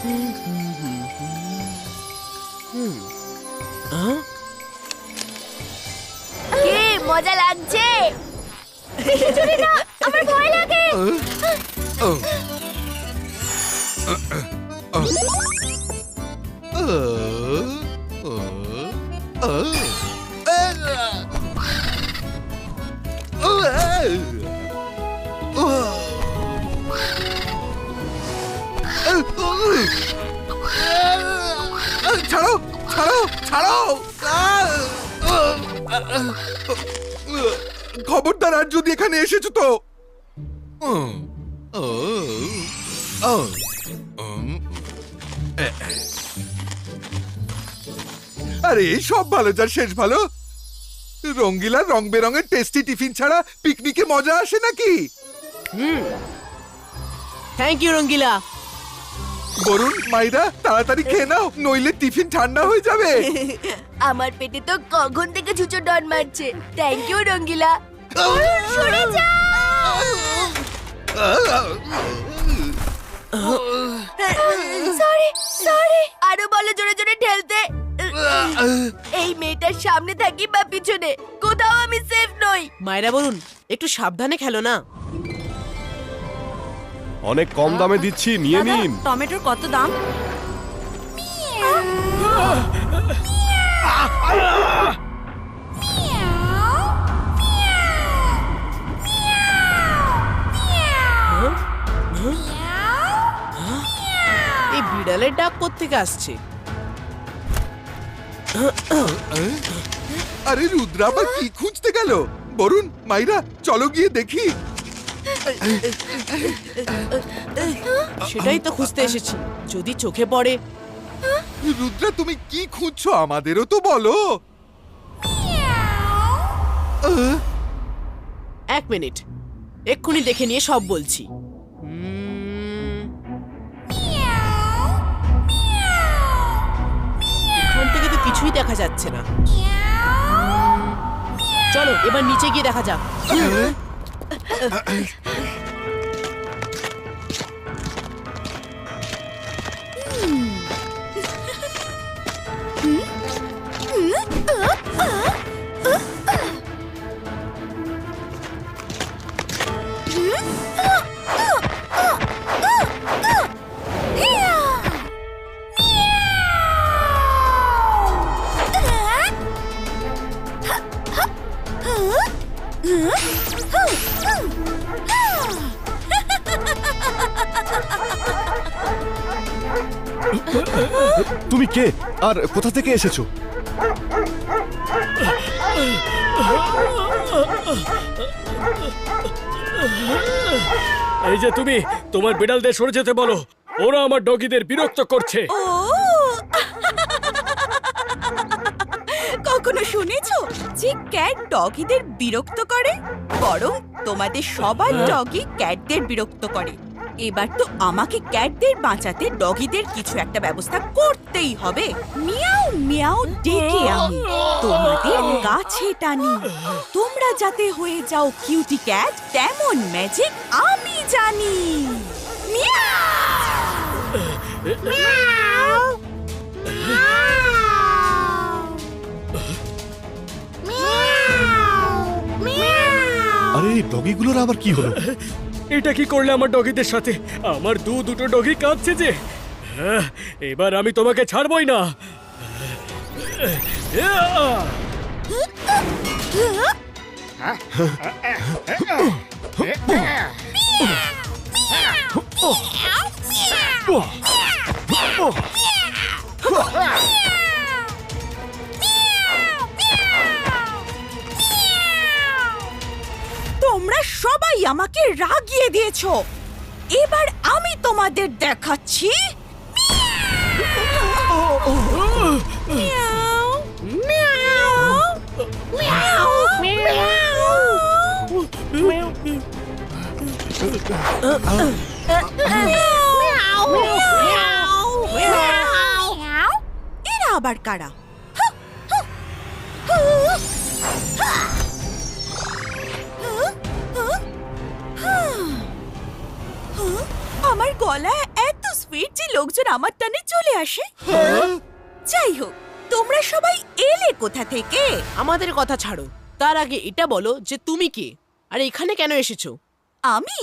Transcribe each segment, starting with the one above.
কি মজা লাগছে? না, আমার ভয় লাগে। ছাড়ো ছাড়ো ছাড়ো! খবরদার আর যদি এখানে এসেছো তো। আরে সব ভালো যার শেষ ভালো। রঙ্গিলা রং বেরঙের টেস্টি টিফিন ছাড়া পিকনিকে মজা আসে নাকি? থ্যাংক ইউ রঙ্গিলা। বরুণ, মাইরা তাড়াতাড়ি খেয়ে নাও, নইলে টিফিন ঠান্ডা হয়ে যাবে। আমার পেটে তো কখন থেকে ছুঁচো ডন মারছে। থ্যাংক ইউ রঙ্গিলা। সরে যাও। Sorry sorry. আরো বলো জোরে জোরে ঠেলতে। এই মেয়েটার সামনে থাকি বা পিছনে, কোথাও আমি সেফ নই। মায়েরা বলুন একটু সাবধানে খেলো না। অনেক কম দামে দিচ্ছি, নিয়ে নিন। টমেটোর কত দাম? এই বিড়ালের ডাক কোত্থেকে আসছে? আরে রুদ্রা আবার কি খুঁজতে গেল? বরুণ, মাইরা চলো গিয়ে দেখি। সেটাই তো খুঁজতে এসেছি, যদি চোখে পড়ে। রুদ্রা তুমি কি খুঁজছো আমাদেরও তো বলো। এক মিনিট, এক্ষুনি দেখে নিয়ে সব বলছি। এখান থেকে তো কিছুই দেখা যাচ্ছে না। চলো এবার নিচে গিয়ে দেখা যাক। তুমি কে আর কোথা থেকে এসেছো? এই যে তুমি, তোমার বিড়ালদের সরে যেতে বলো, ওরা আমার ডগিদের বিরক্ত করছে। কখনো শুনেছো যে ক্যাট ডগিদের বিরক্ত করে? বরং তোমাদের সবার ডগি ক্যাটদের বিরক্ত করে। এবার তো আমাকে ক্যাটদের বাঁচাতে ডগিদের কিছু একটা ব্যবস্থা করতেই হবে। মিয়াও মিয়াও ডেকে আমি তোমাদের কাছে টানি। তোমরা যাতে হয়ে যাও কিউটি ক্যাট, তেমন ম্যাজিক আমি জানি। মিয়াও আরে ডগিগুলোর আবার কি হলো? এটা কি করলে আমার ডগিদের সাথে? আমার দুটো ডগি কাঁদছে যে। এবার আমি তোমাকে ছাড়বই না। তোমরা সবাই আমাকে রাগিয়ে দিয়েছো। এবার আমি তোমাদের দেখাচ্ছি। মিয়াও, মিয়াও, মিয়াও, মিয়াও, মিয়াও। এরা আবার কারা? আমার গলায় এত সুইট যে লোকজন আমার টানে চলে আসে। যাই হোক, তোমরা সবাই এলে কোথা থেকে? আমাদের কথা ছাড়ো, তার আগে এটা বলো যে তুমি কে আর এখানে কেন এসেছো? আমি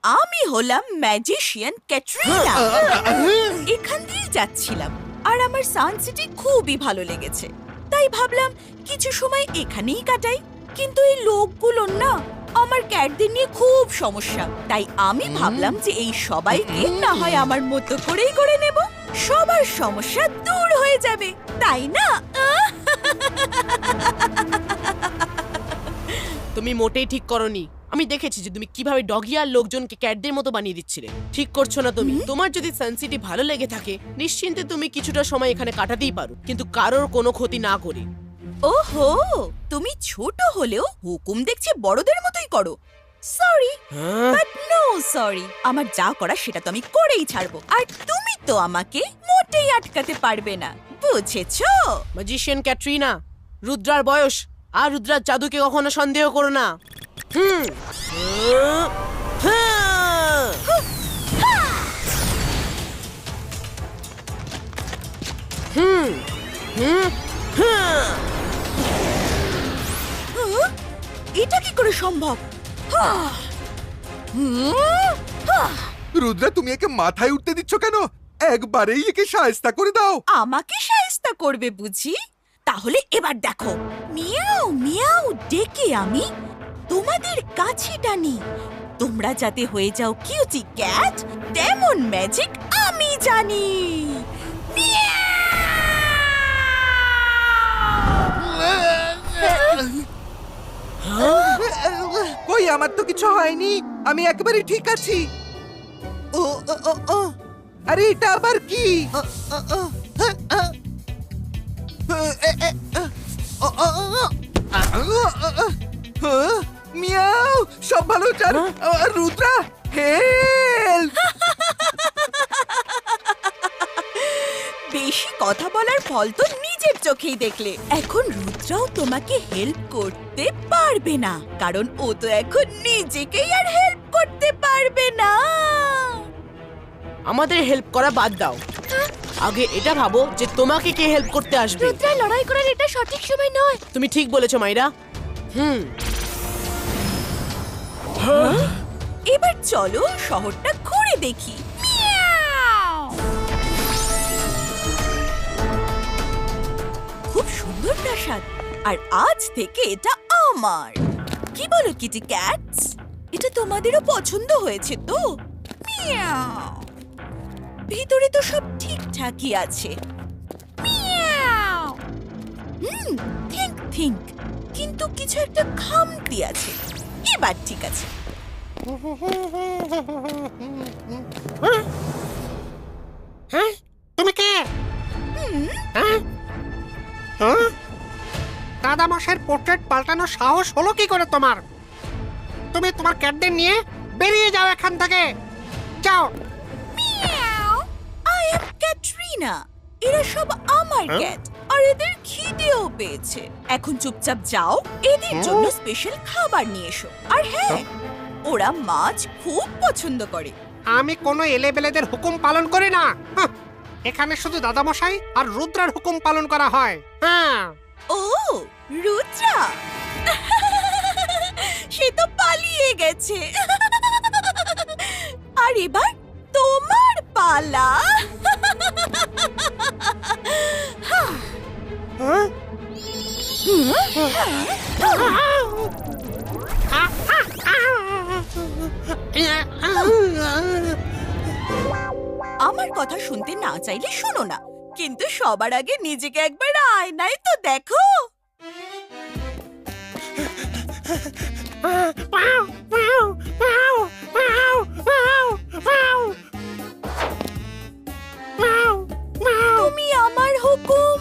আমি হলাম ম্যাজিশিয়ান ক্যাটরিনা। এখান দিয়ে যাচ্ছিলাম আর আমার সানসিটি খুবই ভালো লেগেছে, তাই ভাবলাম কিছু সময় এখানেই কাটাই। কিন্তু এই লোকগুলোর না আমার ক্যাটদের নিয়ে খুব সমস্যা, তাই আমি ভাবলাম যে এই সবাইকে না হয় আমার মতো করেই করে নেব, সবার সমস্যা দূর হয়ে যাবে, তাই না? তুমি মোটেই ঠিক করনি। আমি দেখেছি যে তুমি কিভাবে ডগি আর লোকজনকে ক্যাটদের মতো বানিয়ে দিচ্ছিলে। ঠিক করছো না তুমি। তোমার যদি সানসিটি ভালো লেগে থাকে নিশ্চিন্তে তুমি কিছুটা সময় এখানে কাটাতেই পারো, কিন্তু কারোর কোনো ক্ষতি না করে। ওহো, তুমি ছোট হলেও হুকুম দেখছি বড়দের মতোই করো। Sorry, but no sorry. আমার যা করা সেটা তো আমি করেই ছাড়বো, আর তুমি তো আমাকে মোটেই আটকাতে পারবে না, বুঝেছো? ম্যাজিশিয়ান ক্যাটরিনা, রুদ্রার বয়স আর রুদ্রার জাদুকে কখনো সন্দেহ করো না। এটা কি করে সম্ভব? রুদ্রা, তুমি একে মাথায় উঠতে দিচ্ছ কেন? একবারেই একে সায়স্তা করে দাও। আমাকে সাহায্য করবে বুঝি? তাহলে এবার দেখো, মিয়াও মিয়াও ডেকে আমি তোমাদের কাছে টানি। তোমরা যাতে হয়ে যাও কিউটি ক্যাট, তেমন ম্যাজিক আমি জানি। কই, আমার তো কিছু হয়নি, আমি একেবারে ঠিক আছি। আরে এটা আবার কি? মিয়াও, সব ভালো চার। রুদ্রা, হেল্প! বেশি কথা বলার ফল তো নিজের চোখেই দেখলে। এখন রুদ্রাও তোমাকে হেল্প করতে পারবে না, কারণ ও তো এখন নিজেকেই আর হেল্প করতে পারবে না। আমাদের হেল্প করা বাদ দাও, আগে এটা ভাবো যে তোমাকে কে হেল্প করতে আসবে। রুদ্রা, লড়াই করার এটা সঠিক সময় নয়। তুমি ঠিক বলেছো মাইরা। এবার চলো শহরটা ঘুরে দেখি। খুব সুন্দর প্রাসাদ, আর আজ থেকে এটা আমার। কি বলো কিটি ক্যাটস? এটা তোমাদেরও পছন্দ হয়েছে তো? মিয়াও। ভিতরে তো সব ঠিকঠাকই আছে। মিয়াও। থিঙ্ক থিঙ্ক, কিন্তু কিছু একটা খামতি আছে। এবার ঠিক আছে। হ্যাঁ, তুমি কে? দাদা মশাইয়ের পোর্ট্রেট পাল্টানোর সাহস হলো কি করে তোমার? তুমি তোমার ক্যাটদের নিয়ে বেরিয়ে যাও এখান থেকে, যাও। I am Katrina. এরা সব আমার ক্যাট, আর এদের খিদেও পেয়েছে। এখন চুপচাপ যাও, এদের জন্য স্পেশাল খাবার নিয়ে এসো। আর হ্যাঁ, ওরা মাছ খুব পছন্দ করে। আমি কোনো এলেবেলেদের হুকুম পালন করি না। হাহ, এখানে শুধু দাদামশাই আর রুদ্রার হুকুম পালন করা হয়। হ্যাঁ। ও, রুদ্রা সে তো পালিয়ে গেছে। আর এবার তোমার পালা। আমার কথা শুনতে না চাইলে শোনো না, কিন্তু সবার আগে নিজেকে একবার আয়নায় তো দেখো। তুমি আমার হুকুম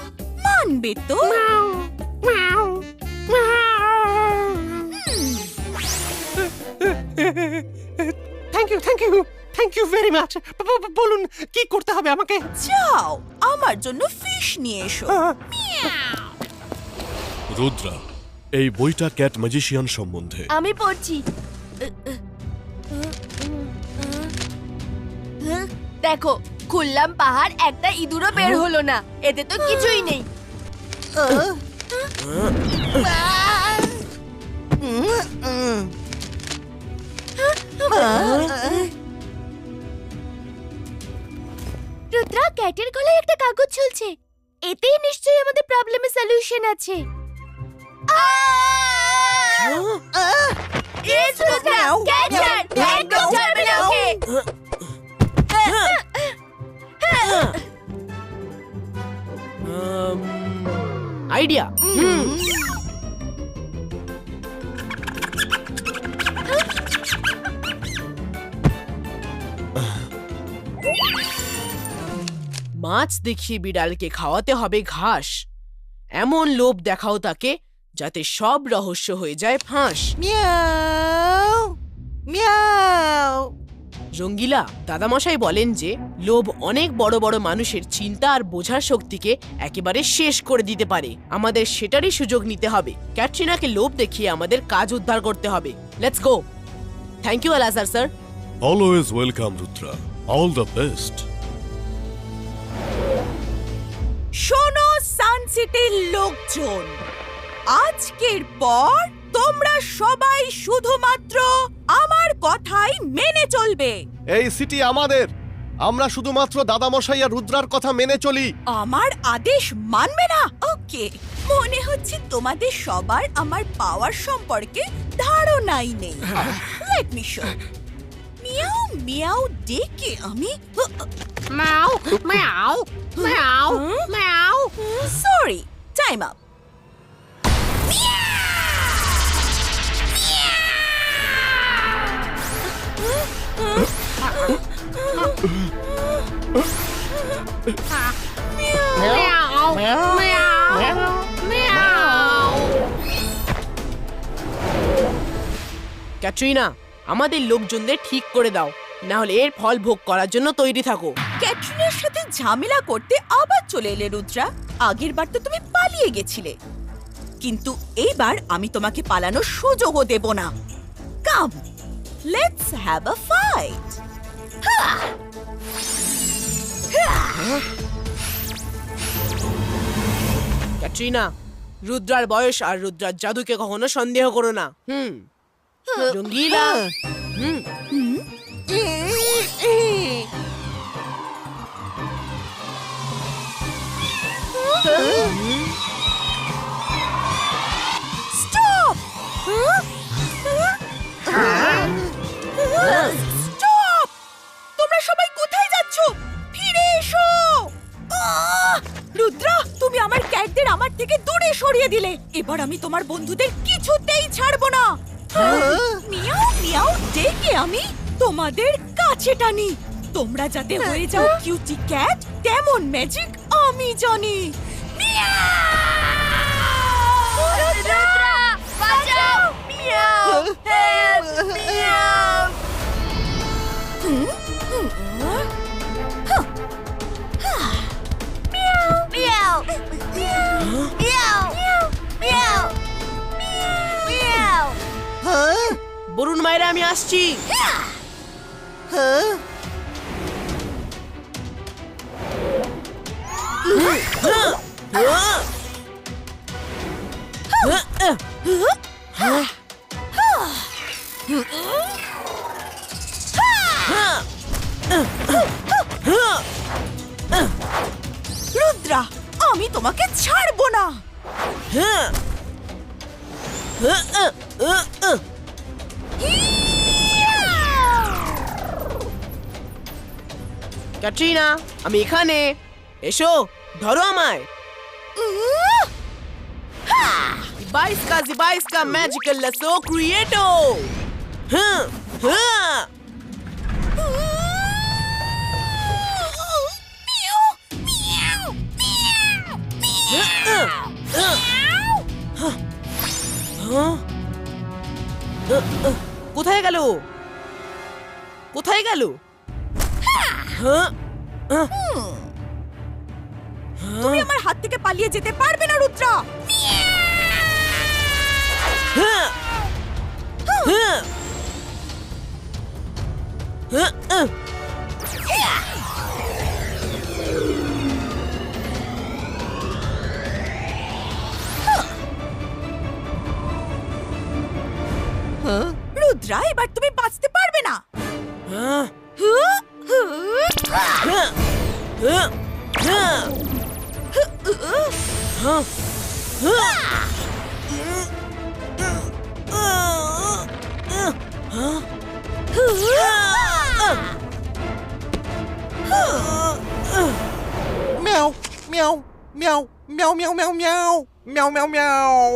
মানবে তো? Thank you very much. বলুন কি করতে হবে আমাকে? যাও, আমার জন্য ফিশ নিয়ে এসো। রুদ্রা, এই বইটা ক্যাট ম্যাজিশিয়ান সম্বন্ধে। আমি পড়ছি। দেখো, খুললাম পাহাড়, একটা ইঁদুরও বের হলো না। এতে তো কিছুই নেই। রুদ্রা, ক্যাটের গলায় একটা কাগজ ঝুলছে। এতেই নিশ্চয়ই আমাদের প্রবলেমের সলিউশন আছে। আইডিয়া। মাছ দেখিয়ে বিড়ালকে খাওয়াতে হবে ঘাস। এমন লোভ দেখাও তাকে যাতে সব রহস্য হয়ে যায় ফাঁস। রঙ্গিলা, দাদামশাই বলেন যে লোভ অনেক বড় বড় মানুষের চিন্তা আর বোঝার শক্তিকে একেবারে শেষ করে দিতে পারে। আমাদের সেটারই সুযোগ নিতে হবে। ক্যাটরিনাকে লোভ দেখিয়ে আমাদের কাজ উদ্ধার করতে হবে। Let's go. থ্যাংক ইউ আলাজার sir. Always welcome Rudra, all the best. শোনো সানসিটির লোকজন, আজকের পর তোমরা সবাই শুধুমাত্র আমার কথাই মেনে চলবে। এই সিটি আমাদের, আমরা শুধুমাত্র দাদামশাই আর রুদ্রার কথা মেনে চলি। আমার আদেশ মানবে না? ওকে, মনে হচ্ছে তোমাদের সবার আমার পাওয়ার সম্পর্কে ধারণাই নেই। Let me show. মিয়াও মিয়াও ডেকে আমি ম্যাও ম্যাও ম্যাও ম্যাও। Sorry, time up. ক্যাটরিনা, আমাদের লোকজনদের ঠিক করে দাও, না হলে এর ফল ভোগ করার জন্য তৈরি থাকো। ক্যাটরিনার সাথে ঝামেলা করতে আবার চলে এলে রুদ্রা। আগের বার তো তুমি পালিয়ে গেছিলে, কিন্তু এইবার আমি তোমাকে পালানোর সুযোগও দেব না। Come, let's have a fight. Katrina, রুদ্রার বয়স আর রুদ্রার জাদুকে কখনো সন্দেহ করো না। রঙ্গিলা। স্টপ! স্টপ! তোমরা সবাই কোথায় যাচ্ছ? ফিরে এসো! রুদ্রা, তুমি আমার ক্যাটদের আমার থেকে দূরে সরিয়ে দিলে। এবার আমি তোমার বন্ধুদের কিছুতেই ছাড়বো না। মিয়াও মিয়াও ডেকে আমি তোমাদের কাছে টানি। তোমরা যাতে হয়ে যাও কিউটি ক্যাট, তেমন ম্যাজিক আমি জানি। রুদ্রা, বাঁচাও! মিয়াও! হেল্প! মিয়াও! মিয়াও! মিয়াও! মিয়াও! মিয়াও! বরুণ মায়েরা, আমি আসছি। রুদ্রা, আমি তোমাকে ছাড়বো না। ক্যাটরিনা, আমি এখানে। এসো, ধরো আমায়। বাইশ কা ম্যাজিক্যাল লাসো ক্রিয়েটো। কোথায় গেল? কোথায় গেল? তুমি আমার হাত থেকে পালিয়ে যেতে পারবে না রুদ্রা। রুদ্রা, এবার তুমি বাঁচতে পারবে না। হ্যাঁ, হু, হু, হ্যাঁ, হ্যাঁ, হ্যাঁ, হ্যাঁ, মিয়াও মিয়াও মিয়াও মিয়াও মিয়াও মিয়াও মিয়াও মিয়াও মিয়াও মিয়াও।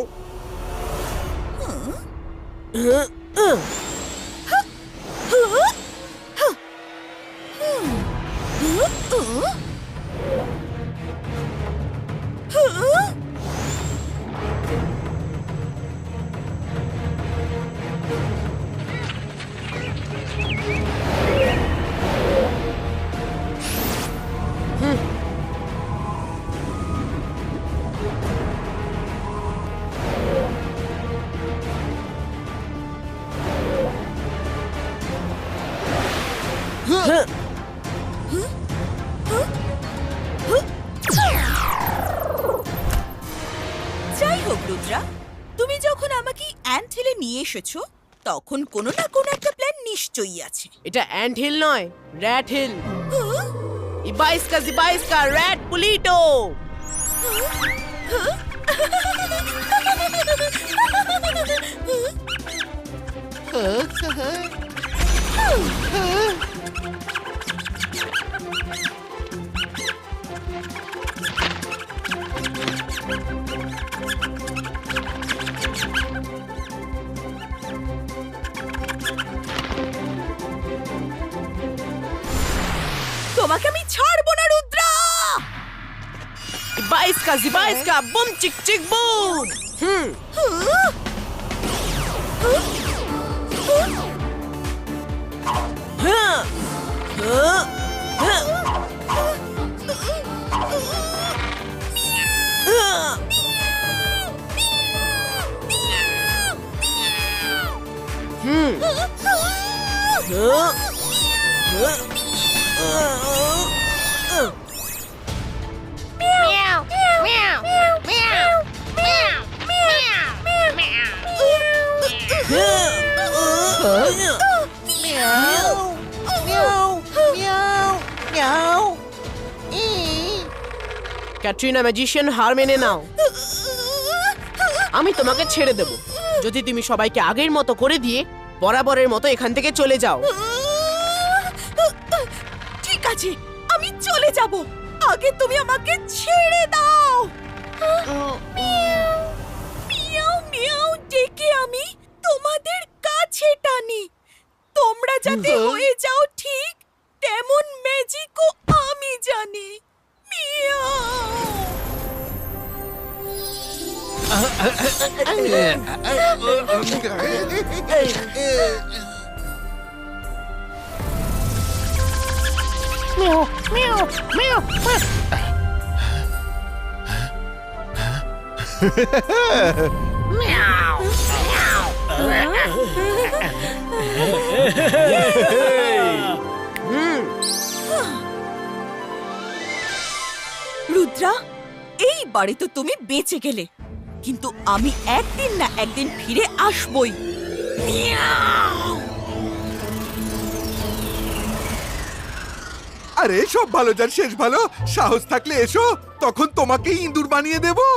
যাই হোক রুদ্রা, তুমি যখন আমাকে অ্যান্ট হিলে নিয়ে এসেছো, তখন কোনো না কোনো একটা প্ল্যান নিশ্চয়ই আছে। এটা অ্যান্ট হিল নয়, র্যাট হিল। ইবাইস্কা জিবাইস্কা র্যাট পুলিটো। তোমাকে আমি ছাড়বো না রুদ্রা। ইবাইস্কা জিবাইস্কা বুম চিক চিক বুম। হ্যাঁ, হ্যাঁ, হ্যাঁ, হ্যাঁ। ক্যাটরিনা ম্যাজিশিয়ান, হার মেনে নাও। আমি তোমাকে ছেড়ে দেব যদি তুমি সবাইকে আগের মতো করে দিয়ে বরাবরের মতো এখান থেকে চলে যাও। ঠিক আছে, আমি চলে যাব, আগে তুমি আমাকে ছেড়ে দাও। মিয়াও মিয়াও ডেকে আমি তোমাদের কাছে টানি। তোমরা যাতে হয়ে যাও ঠিক তেমন ম্যাজিকও আমি জানি। মিয়াও। রুদ্রা, এইবারে তো তুমি বেঁচে গেলে, কিন্তু আমি একদিন না একদিন ফিরে আসবই। আরে সব ভালো যার শেষ ভালো, সাহস থাকলে এসো, তখন তোমাকেই ইঁদুর বানিয়ে দেবো।